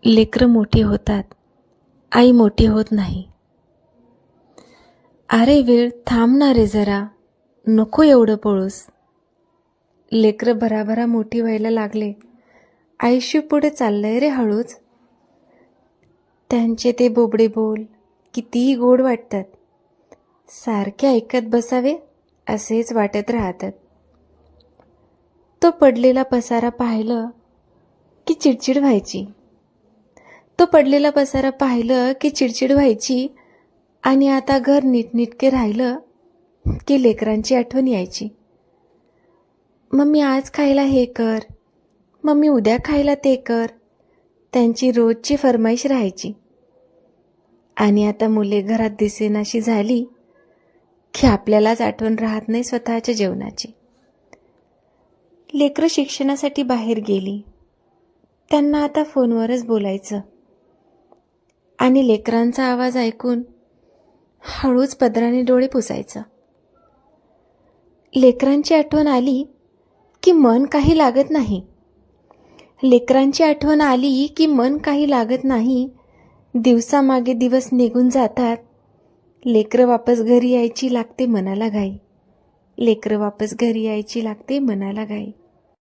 लेकरं मोठी होतात, आई मोठी होत नाही. अरे वेळ थांब ना रे जरा, नको एवढं पळूस. लेकरं भराभरा मोठी व्हायला लागले, आयुष्य पुढे चाललंय रे हळूच. त्यांचे ते बोबडे बोल कितीही गोड वाटतात, सारखे ऐकत बसावे असेच वाटत राहतात. तो पडलेला पसारा पाहिलं की चिडचिड व्हायची. तो पडलेला पसारा पाहिलं की चिडचिड व्हायची. आणि आता घर नीटनीटके राहिलं की लेकरांची आठवण यायची. मम्मी आज खायला हे कर, मम्मी उद्या खायला ते कर, त्यांची रोजची फरमाईश राहायची. आणि आता मुले घरात दिसेनाशी झाली की आपल्यालाच आठवण राहत नाही स्वतःच्या जेवणाची. लेकरं शिक्षणासाठी बाहेर गेली, त्यांना आता फोनवरच बोलायचं. आणि लेकरांचा आवाज ऐकून हळूच पदराने डोळे पुसायचं. लेकरांची आठवण आली की मन काही लागत नाही. लेकरांची आठवण आली की मन काही लागत नाही. दिवसामागे दिवस निघून जातात. लेकरं वापस घरी यायची लागते मनाला घाई. लेकरं वापस घरी यायची लागते मनाला घाई.